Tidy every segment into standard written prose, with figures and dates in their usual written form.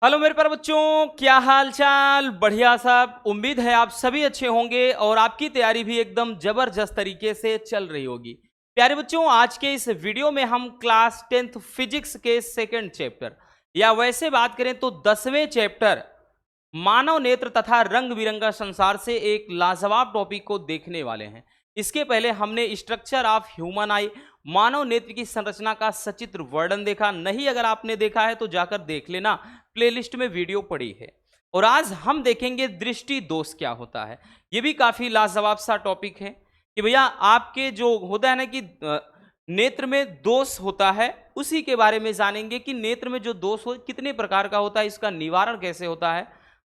Hello मेरे प्यारे बच्चों, क्या हाल चाल। बढ़िया साहब, उम्मीद है आप सभी अच्छे होंगे और आपकी तैयारी भी एकदम जबरदस्त तरीके से चल रही होगी। प्यारे बच्चों, आज के इस वीडियो में हम क्लास 10th फिजिक्स के सेकंड चैप्टर या वैसे बात करें तो 10वें चैप्टर मानव नेत्र तथा रंग बिरंगा संसार से एक लाजवाब टॉपिक को देखने वाले हैं। इसके पहले हमने स्ट्रक्चर ऑफ ह्यूमन आई, मानव नेत्र की संरचना का सचित्र वर्णन देखा। नहीं अगर आपने देखा है तो जाकर देख लेना, प्लेलिस्ट में वीडियो पड़ी है। और आज हम देखेंगे दृष्टि दोष क्या होता है। यह भी काफी लाजवाब सा टॉपिक है कि भैया आपके जो होता है ना कि नेत्र में दोष होता है, उसी के बारे में जानेंगे कि नेत्र में जो दोष हो कितने प्रकार का होता है, इसका निवारण कैसे होता है।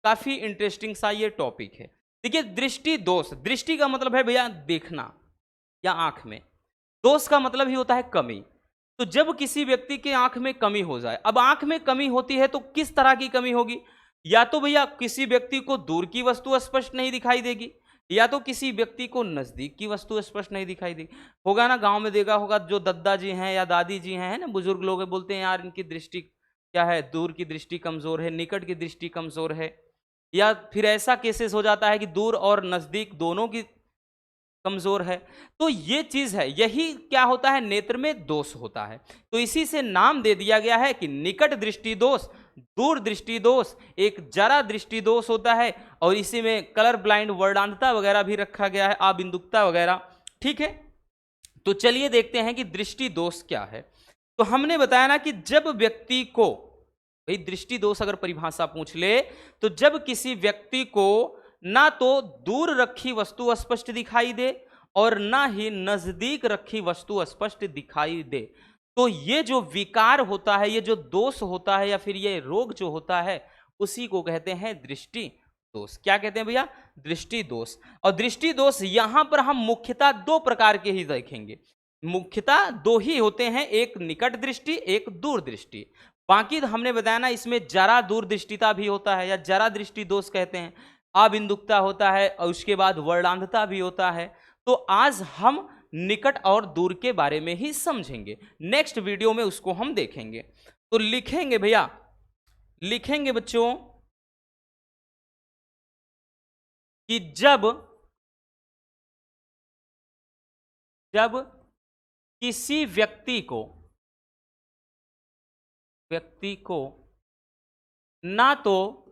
काफी इंटरेस्टिंग सा ये टॉपिक है। देखिए, दृष्टि दोष, दृष्टि का मतलब है भैया देखना या आंख में, दोष का मतलब ही होता है कमी। तो जब किसी व्यक्ति के आंख में कमी हो जाए, अब आंख में कमी होती है तो किस तरह की कमी होगी? या तो भैया किसी व्यक्ति को दूर की वस्तु स्पष्ट नहीं दिखाई देगी, या तो किसी व्यक्ति को नजदीक की वस्तु स्पष्ट नहीं दिखाई देगी। होगा ना, गांव में देखा होगा, जो दद्दा जी हैं या दादी जी हैं, है ना, बुजुर्ग लोग हैं, बोलते हैं यार इनकी दृष्टि क्या है, दूर की दृष्टि कमजोर है, निकट की दृष्टि कमजोर है। या फिर ऐसा केसेस हो जाता है कि दूर और नजदीक दोनों की कमजोर है। तो ये चीज है, यही क्या होता है, नेत्र में दोष होता है। तो इसी से नाम दे दिया गया है कि निकट दृष्टि दोष, दूर दृष्टि दोष, एक जरा दृष्टि दोष होता है। और इसी में कलर ब्लाइंड वर्णांधता वगैरह भी रखा गया है, आबिंदुकता वगैरह। ठीक है, तो चलिए देखते हैं कि दृष्टि दोष क्या है। तो हमने बताया ना कि जब व्यक्ति को, भाई दृष्टि दोष अगर परिभाषा पूछ ले तो जब किसी व्यक्ति को ना तो दूर रखी वस्तु स्पष्ट दिखाई दे और ना ही नजदीक रखी वस्तु स्पष्ट दिखाई दे, तो ये जो विकार होता है, ये जो दोष होता है या फिर ये रोग जो होता है, उसी को कहते हैं दृष्टि दोष। क्या कहते हैं भैया? दृष्टि दोष। और दृष्टि दोष यहां पर हम मुख्यतः दो प्रकार के ही देखेंगे, मुख्यतः दो ही होते हैं, एक निकट दृष्टि, एक दूर दृष्टि। बाकी हमने बताया ना, इसमें जरा दूरदृष्टिता भी होता है या जरा दृष्टि दोष कहते हैं, अबिंदुकता होता है और उसके बाद वर्णांधता भी होता है। तो आज हम निकट और दूर के बारे में ही समझेंगे, नेक्स्ट वीडियो में उसको हम देखेंगे। तो लिखेंगे भैया, लिखेंगे बच्चों कि जब किसी व्यक्ति को ना तो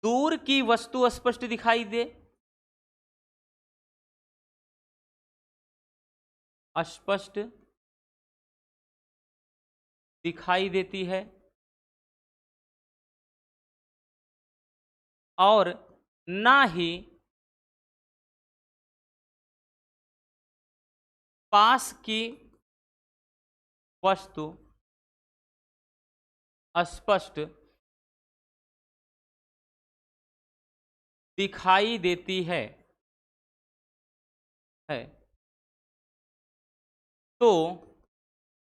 दूर की वस्तु स्पष्ट दिखाई दे, अस्पष्ट दिखाई देती है, और ना ही पास की वस्तु स्पष्ट दिखाई देती है। तो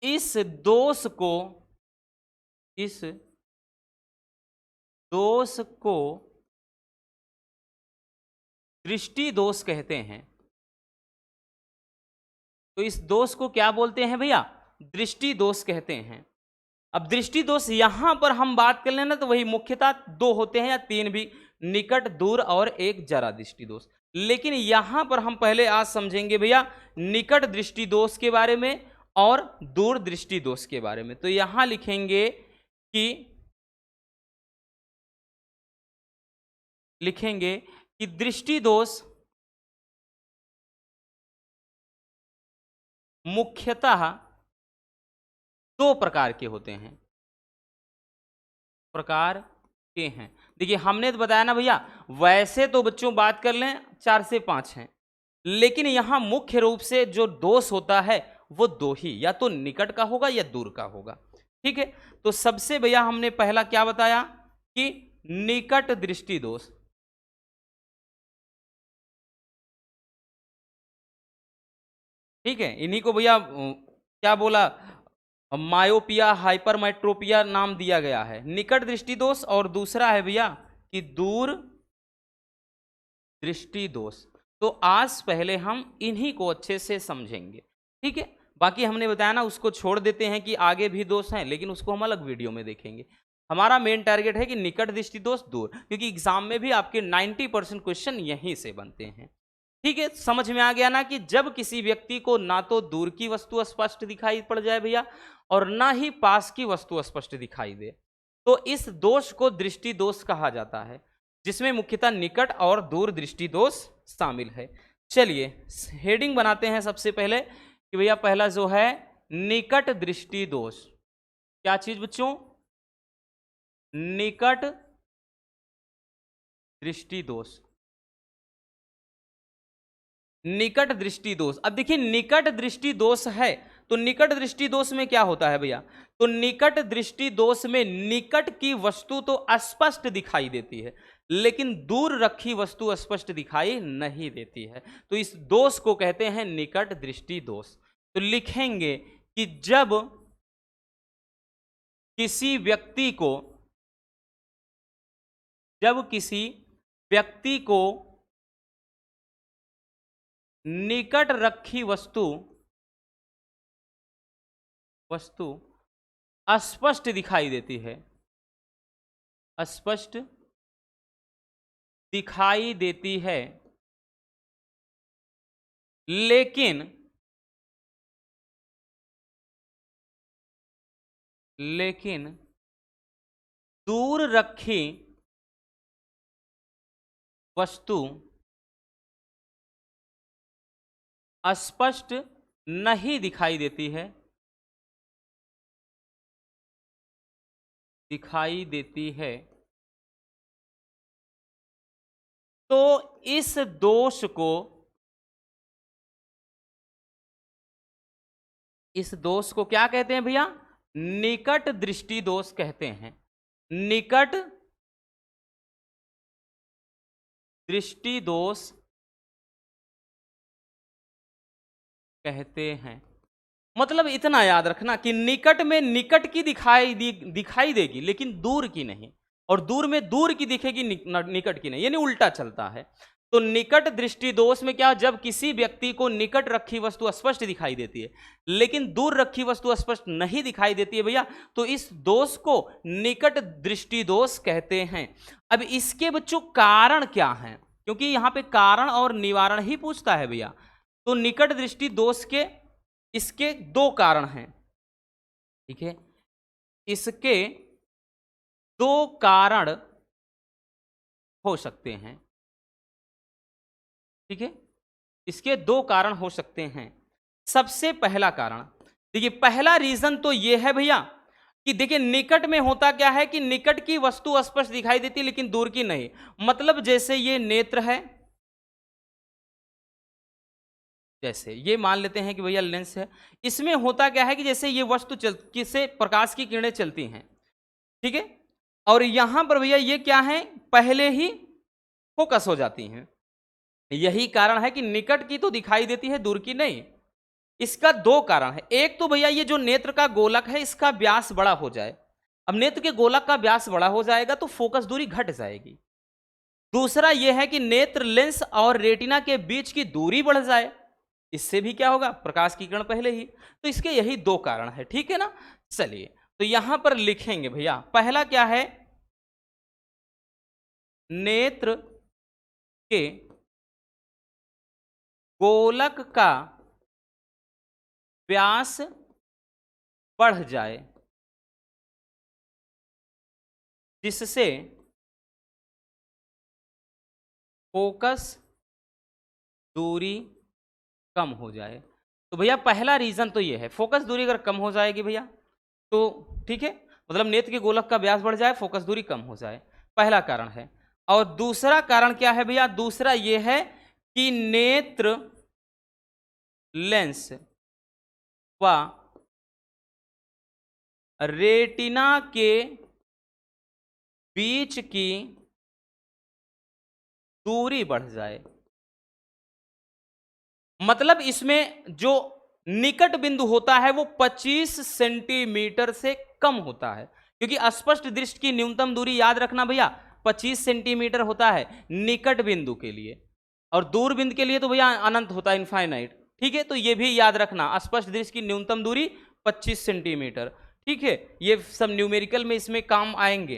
इस दोष को दृष्टि दोष कहते हैं। तो इस दोष को क्या बोलते हैं भैया? दृष्टि दोष कहते हैं। अब दृष्टि दोष यहां पर हम बात कर लेना तो वही मुख्यतः दो होते हैं या तीन भी, निकट, दूर और एक जरा दृष्टि दोष। लेकिन यहां पर हम पहले आज समझेंगे भैया निकट दृष्टि दोष के बारे में और दूर दृष्टि दोष के बारे में। तो यहां लिखेंगे कि दृष्टि दोष मुख्यतः दो प्रकार के होते हैं, देखिए हमने तो बताया ना भैया, वैसे तो बच्चों बात कर लें 4 से 5 हैं, लेकिन यहां मुख्य रूप से जो दोष होता है वो दो ही, या तो निकट का होगा या दूर का होगा। ठीक है, तो सबसे भैया हमने पहला क्या बताया कि निकट दृष्टि दोष। ठीक है, इन्हीं को भैया क्या बोला, मायोपिया, हाइपरमेट्रोपिया नाम दिया गया है, निकट दृष्टि दोष। और दूसरा है भैया कि दूर दृष्टि दोष। तो आज पहले हम इन्हीं को अच्छे से समझेंगे। ठीक है, बाकी हमने बताया ना, उसको छोड़ देते हैं कि आगे भी दोष हैं, लेकिन उसको हम अलग वीडियो में देखेंगे। हमारा मेन टारगेट है कि निकट दृष्टि दोष दूर, क्योंकि एग्जाम में भी आपके 90% क्वेश्चन यहीं से बनते हैं। ठीक है, समझ में आ गया ना कि जब किसी व्यक्ति को ना तो दूर की वस्तु स्पष्ट दिखाई पड़ जाए भैया, और ना ही पास की वस्तु स्पष्ट दिखाई दे, तो इस दोष को दृष्टि दोष कहा जाता है, जिसमें मुख्यतः निकट और दूर दृष्टि दोष शामिल है। चलिए हेडिंग बनाते हैं सबसे पहले कि भैया पहला जो है निकट दृष्टि दोष। क्या चीज बच्चों? निकट दृष्टि दोष। निकट दृष्टि दोष। अब देखिए निकट दृष्टि दोष है तो निकट दृष्टि दोष में क्या होता है भैया? तो निकट दृष्टि दोष में निकट की वस्तु तो स्पष्ट दिखाई देती है, लेकिन दूर रखी वस्तु स्पष्ट दिखाई नहीं देती है, तो इस दोष को कहते हैं निकट दृष्टि दोष। तो लिखेंगे कि जब किसी व्यक्ति को निकट रखी वस्तु स्पष्ट दिखाई देती है, स्पष्ट दिखाई देती है, लेकिन दूर रखी वस्तु स्पष्ट नहीं दिखाई देती है, तो इस दोष को क्या कहते हैं भैया? निकट दृष्टि दोष कहते हैं। निकट दृष्टि दोष कहते हैं। मतलब इतना याद रखना कि निकट में निकट की दिखाई देगी लेकिन दूर की नहीं, और दूर में दूर की दिखेगी निकट की नहीं, यानी उल्टा चलता है। तो निकट दृष्टि दोष में क्या? जब किसी व्यक्ति को निकट रखी वस्तु स्पष्ट दिखाई देती है लेकिन दूर रखी वस्तु स्पष्ट नहीं दिखाई देती है भैया, तो इस दोष को निकट दृष्टि दोष कहते हैं। अब इसके बच्चों कारण क्या हैं? क्योंकि यहां पे कारण और निवारण ही पूछता है भैया। तो निकट दृष्टि दोष के इसके दो कारण हैं, ठीक है, इसके दो कारण हो सकते हैं, ठीक है, इसके दो कारण हो सकते हैं। सबसे पहला कारण देखिए, पहला रीजन तो यह है भैया कि देखिए निकट में होता क्या है कि निकट की वस्तु स्पष्ट दिखाई देती है लेकिन दूर की नहीं। मतलब जैसे ये नेत्र है, जैसे ये मान लेते हैं कि भैया लेंस है, इसमें होता क्या है कि जैसे ये वस्तु किससे प्रकाश की किरणें चलती हैं, ठीक है, और यहां पर भैया ये क्या है, पहले ही फोकस हो जाती हैं। यही कारण है कि निकट की तो दिखाई देती है, दूर की नहीं। इसका दो कारण है। एक तो भैया ये जो नेत्र का गोलक है इसका व्यास बड़ा हो जाए। अब नेत्र के गोलक का व्यास बड़ा हो जाएगा तो फोकस दूरी घट जाएगी। दूसरा यह है कि नेत्र लेंस और रेटिना के बीच की दूरी बढ़ जाए, इससे भी क्या होगा, प्रकाश की किरण पहले ही। तो इसके यही दो कारण है, ठीक है ना। चलिए तो यहां पर लिखेंगे भैया, पहला क्या है, नेत्र के गोलक का व्यास बढ़ जाए जिससे फोकस दूरी कम हो जाए। तो भैया पहला रीजन तो ये है, फोकस दूरी अगर कम हो जाएगी भैया तो ठीक है, मतलब नेत्र के गोलक का व्यास बढ़ जाए, फोकस दूरी कम हो जाए, पहला कारण है। और दूसरा कारण क्या है भैया? दूसरा ये है कि नेत्र लेंस व रेटिना के बीच की दूरी बढ़ जाए। मतलब इसमें जो निकट बिंदु होता है वो 25 सेंटीमीटर से कम होता है, क्योंकि स्पष्ट दृष्टि की न्यूनतम दूरी याद रखना भैया 25 सेंटीमीटर होता है निकट बिंदु के लिए, और दूर बिंदु के लिए तो भैया अनंत होता है, इनफाइनाइट। ठीक है, तो ये भी याद रखना, स्पष्ट दृष्टि की न्यूनतम दूरी 25 सेंटीमीटर। ठीक है, ये सब न्यूमेरिकल में इसमें काम आएंगे।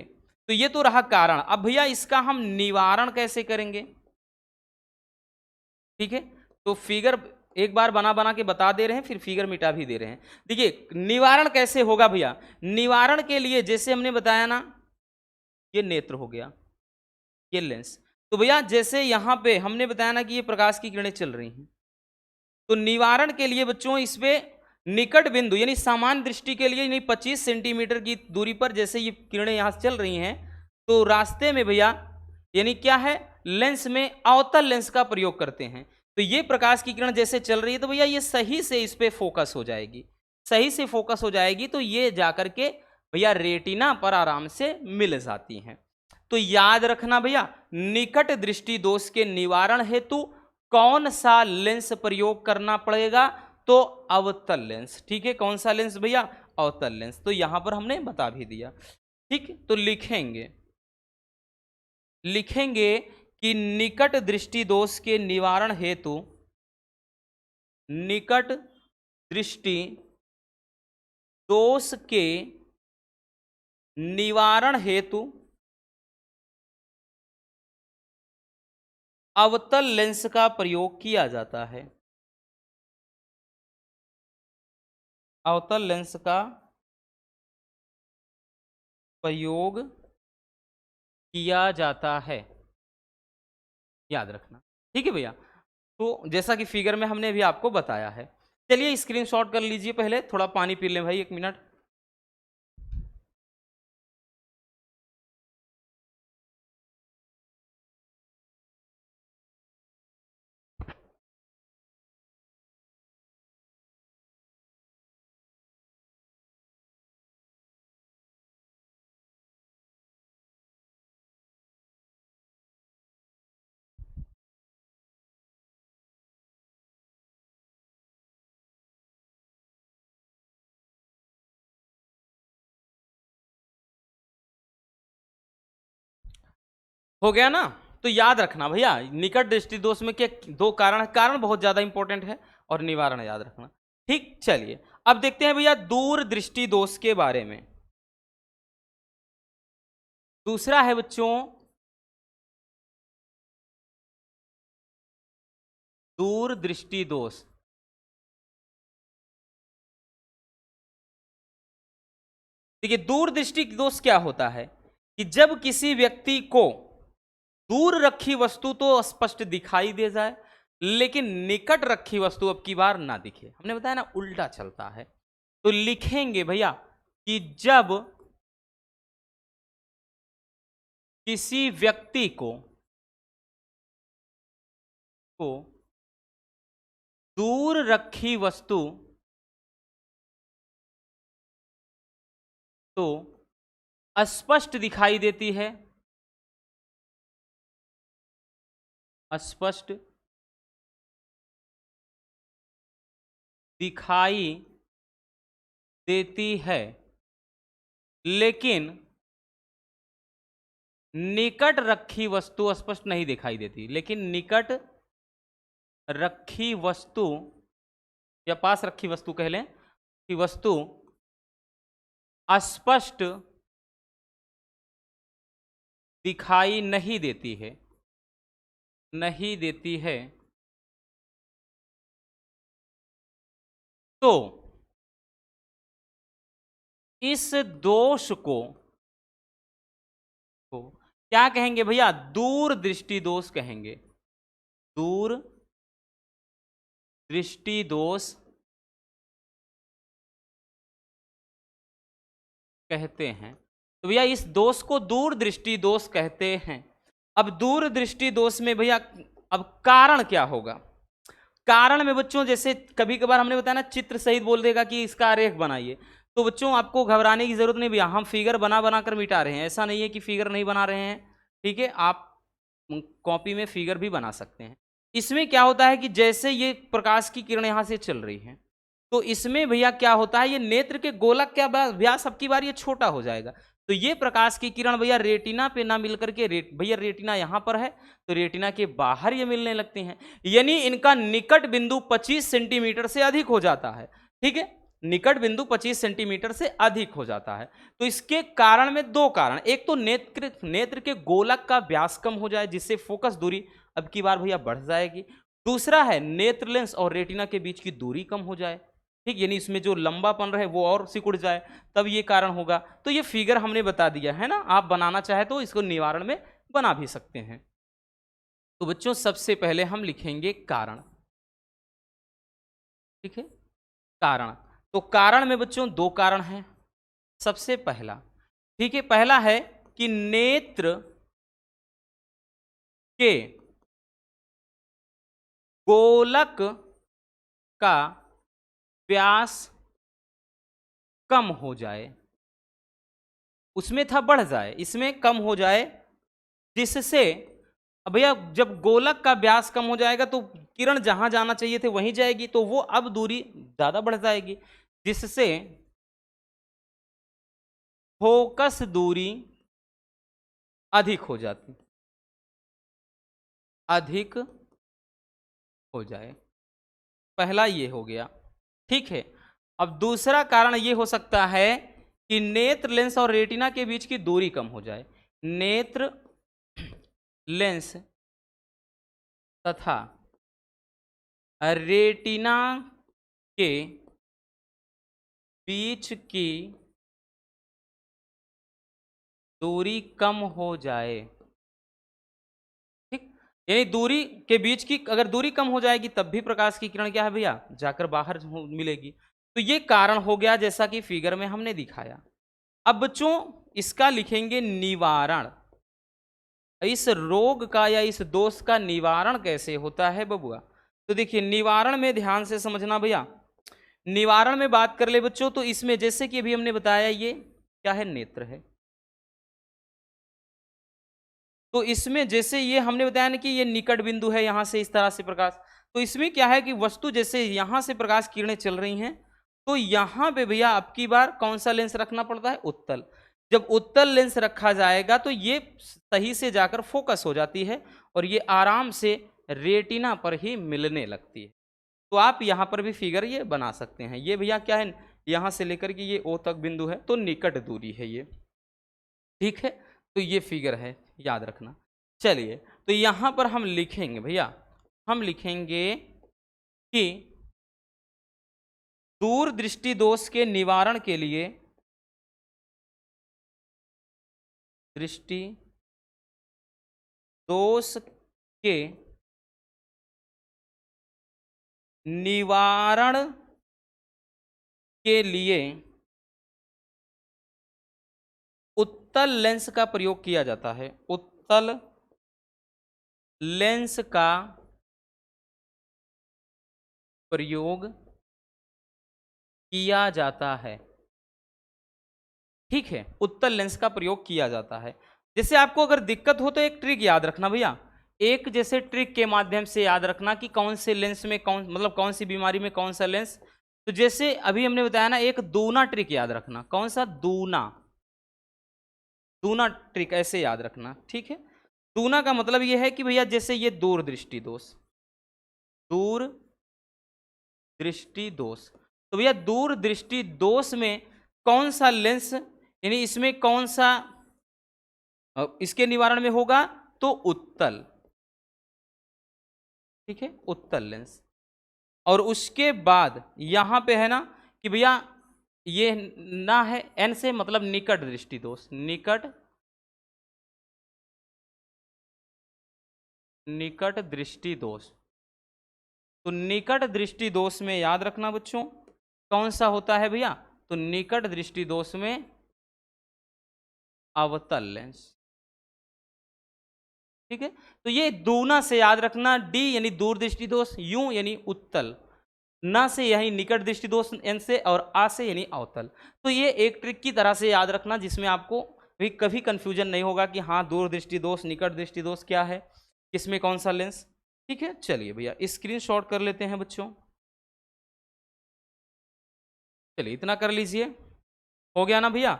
तो ये तो रहा कारण। अब भैया इसका हम निवारण कैसे करेंगे? ठीक है, तो फिगर एक बार बना बना के बता दे रहे हैं, फिर फिगर मिटा भी दे रहे हैं। देखिए निवारण कैसे होगा भैया। निवारण के लिए जैसे हमने बताया ना, ये नेत्र हो गया, ये लेंस। तो भैया जैसे यहां पे हमने बताया ना कि ये प्रकाश की किरणें चल रही हैं, तो निवारण के लिए बच्चों इस पे निकट बिंदु यानी सामान्य दृष्टि के लिए यानी 25 सेंटीमीटर की दूरी पर जैसे ये किरणें यहां से चल रही हैं, तो रास्ते में भैया यानी क्या है, लेंस में अवतल लेंस का प्रयोग करते हैं। तो ये प्रकाश की किरण जैसे चल रही है तो भैया ये सही से इस पे फोकस हो जाएगी, सही से फोकस हो जाएगी, तो ये जाकर के भैया रेटिना पर आराम से मिल जाती हैं। तो याद रखना भैया, निकट दृष्टि दोष के निवारण हेतु कौन सा लेंस प्रयोग करना पड़ेगा? तो अवतल लेंस। ठीक है, कौन सा लेंस भैया? अवतल लेंस। तो यहां पर हमने बता भी दिया। ठीक, तो लिखेंगे कि निकट दृष्टि दोष के निवारण हेतु, निकट दृष्टि दोष के निवारण हेतु अवतल लेंस का प्रयोग किया जाता है। अवतल लेंस का प्रयोग किया जाता है, याद रखना। ठीक है भैया, तो जैसा कि फिगर में हमने भी आपको बताया है। चलिए स्क्रीनशॉट कर लीजिए, पहले थोड़ा पानी पी लें भाई, 1 मिनट। हो गया ना? तो याद रखना भैया, निकट दृष्टि दोष में क्या 2 कारण बहुत ज्यादा इंपॉर्टेंट है, और निवारण याद रखना। ठीक, चलिए अब देखते हैं भैया दूर दृष्टि दोष के बारे में। दूसरा है बच्चों दूर दृष्टि दोष। देखिए दूर दृष्टि दोष क्या होता है कि जब किसी व्यक्ति को दूर रखी वस्तु तो स्पष्ट दिखाई दे जाए, लेकिन निकट रखी वस्तु अब की बार ना दिखे। हमने बताया ना उल्टा चलता है। तो लिखेंगे भैया कि जब किसी व्यक्ति को दूर रखी वस्तु तो अस्पष्ट दिखाई देती है, अस्पष्ट दिखाई देती है, लेकिन निकट रखी वस्तु स्पष्ट नहीं दिखाई देती। लेकिन निकट रखी वस्तु या पास रखी वस्तु कह लें कि वस्तु अस्पष्ट दिखाई नहीं देती है, नहीं देती है। तो इस दोष को क्या कहेंगे भैया? दूर दृष्टि दोष कहेंगे। दूर दृष्टि दोष कहते हैं। तो भैया इस दोष को दूर दृष्टि दोष कहते हैं। अब दूर दृष्टि दोष में भैया अब कारण क्या होगा? कारण में बच्चों जैसे कभी कभार हमने बताया ना चित्र सहित बोल देगा कि इसका आरेख बनाइए, तो बच्चों आपको घबराने की जरूरत नहीं भैया, हम फिगर बना बना कर मिटा रहे हैं। ऐसा नहीं है कि फिगर नहीं बना रहे हैं। ठीक है, आप कॉपी में फिगर भी बना सकते हैं। इसमें क्या होता है कि जैसे ये प्रकाश की किरण यहां से चल रही हैं, तो इसमें भैया क्या होता है, ये नेत्र के गोलक का व्यास अब की बार ये छोटा हो जाएगा। तो ये प्रकाश की किरण भैया रेटिना पे ना मिलकर के भैया रेटिना यहां पर है तो रेटिना के बाहर ये मिलने लगती हैं, यानी इनका निकट बिंदु 25 सेंटीमीटर से अधिक हो जाता है। ठीक है, निकट बिंदु 25 सेंटीमीटर से अधिक हो जाता है। तो इसके कारण में दो कारण, एक तो नेत्र के गोलक का व्यास कम हो जाए जिससे फोकस दूरी अब की बार भैया बढ़ जाएगी। दूसरा है नेत्र लेंस और रेटिना के बीच की दूरी कम हो जाए, ठीक, यानी इसमें जो लंबापन रहे वो और सिकुड़ जाए, तब ये कारण होगा। तो ये फिगर हमने बता दिया है ना, आप बनाना चाहे तो इसको निवारण में बना भी सकते हैं। तो बच्चों सबसे पहले हम लिखेंगे कारण, ठीक है, कारण। तो कारण में बच्चों दो कारण हैं। सबसे पहला, ठीक है, पहला है कि नेत्र के गोलक का व्यास कम हो जाए, उसमें था बढ़ जाए, इसमें कम हो जाए, जिससे अब भैया जब गोलक का व्यास कम हो जाएगा तो किरण जहां जाना चाहिए थे वहीं जाएगी, तो वो अब दूरी ज्यादा बढ़ जाएगी, जिससे फोकस दूरी अधिक हो जाती, अधिक हो जाए। पहला ये हो गया, ठीक है। अब दूसरा कारण ये हो सकता है कि नेत्र लेंस और रेटिना के बीच की दूरी कम हो जाए। नेत्र लेंस तथा रेटिना के बीच की दूरी कम हो जाए, ठीक, यानी दूरी के बीच की अगर दूरी कम हो जाएगी तब भी प्रकाश की किरण क्या है भैया जाकर बाहर मिलेगी। तो ये कारण हो गया जैसा कि फिगर में हमने दिखाया। अब बच्चों इसका लिखेंगे निवारण, इस रोग का या इस दोष का निवारण कैसे होता है बबुआ। तो देखिए निवारण में ध्यान से समझना भैया, निवारण में बात कर ले बच्चों तो इसमें जैसे कि अभी हमने बताया ये क्या है, नेत्र है। तो इसमें जैसे ये हमने बताया ना कि ये निकट बिंदु है, यहां से इस तरह से प्रकाश, तो इसमें क्या है कि वस्तु जैसे यहां से प्रकाश किरणें चल रही हैं तो यहां पे भैया अब की बार कौन सा लेंस रखना पड़ता है, उत्तल। जब उत्तल लेंस रखा जाएगा तो ये सही से जाकर फोकस हो जाती है और ये आराम से रेटिना पर ही मिलने लगती है। तो आप यहाँ पर भी फिगर ये बना सकते हैं। ये भैया क्या है, यहाँ से लेकर के ये ओ तक बिंदु है तो निकट दूरी है ये, ठीक है। तो ये फिगर है, याद रखना। चलिए तो यहाँ पर हम लिखेंगे भैया, हम लिखेंगे कि दूर दृष्टि दोष के निवारण के लिए दृष्टि दोष के निवारण के लिए उत्तल लेंस का प्रयोग किया जाता है, उत्तल लेंस का प्रयोग किया जाता है, ठीक है, उत्तल लेंस का प्रयोग किया जाता है। जैसे आपको अगर दिक्कत हो तो एक ट्रिक याद रखना भैया, एक जैसे ट्रिक के माध्यम से याद रखना कि कौन से लेंस में कौन, मतलब कौन सी बीमारी में कौन सा लेंस। तो जैसे अभी हमने बताया ना, एक दूना ट्रिक याद रखना, कौन सा, दूना, दूना ट्रिक ऐसे याद रखना, ठीक है। दूना का मतलब यह है कि भैया जैसे ये दूर दृष्टि दोष, दूर दृष्टि दोष, तो भैया दूर दृष्टि दोष में कौन सा लेंस, यानी इसमें कौन सा इसके निवारण में होगा, तो उत्तल, ठीक है, उत्तल लेंस। और उसके बाद यहां पे है ना कि भैया ये ना है एन से मतलब निकट दृष्टि दोष, निकट दृष्टि दोष। तो निकट दृष्टि दोष में याद रखना बच्चों कौन सा होता है भैया, तो निकट दृष्टि दोष में अवतल लेंस, ठीक है। तो ये दूना से याद रखना, डी यानी दूर दृष्टि दोष, यू यानी उत्तल, ना से यही निकट दृष्टि दोष एन से, और आ से यानी अवतल। तो ये एक ट्रिक की तरह से याद रखना जिसमें आपको भी कभी कंफ्यूजन नहीं होगा कि हाँ दूर दृष्टि दोष निकट दृष्टि दोष क्या है, किसमें कौन सा लेंस, ठीक है। चलिए भैया स्क्रीनशॉट कर लेते हैं बच्चों, चलिए इतना कर लीजिए, हो गया ना भैया।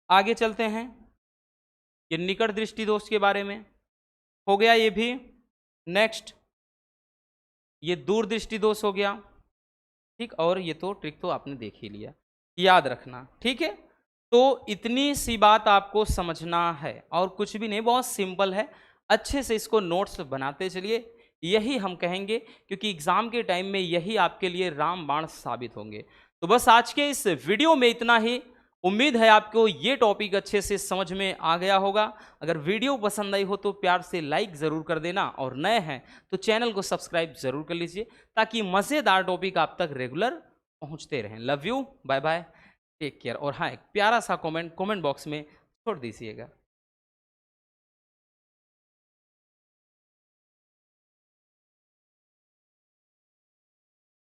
आगे चलते हैं, ये निकट दृष्टि दोष के बारे में हो गया ये भी। नेक्स्ट ये दूर दृष्टि दोष हो गया, ठीक। और ये तो ट्रिक तो आपने देख ही लिया, याद रखना, ठीक है। तो इतनी सी बात आपको समझना है और कुछ भी नहीं, बहुत सिंपल है। अच्छे से इसको नोट्स बनाते चलिए, यही हम कहेंगे, क्योंकि एग्जाम के टाइम में यही आपके लिए रामबाण साबित होंगे। तो बस आज के इस वीडियो में इतना ही। उम्मीद है आपको ये टॉपिक अच्छे से समझ में आ गया होगा। अगर वीडियो पसंद आई हो तो प्यार से लाइक ज़रूर कर देना, और नए हैं तो चैनल को सब्सक्राइब ज़रूर कर लीजिए, ताकि मज़ेदार टॉपिक आप तक रेगुलर पहुंचते रहें। Love you, bye bye, take care. और हाँ, एक प्यारा सा कमेंट बॉक्स में छोड़ दीजिएगा।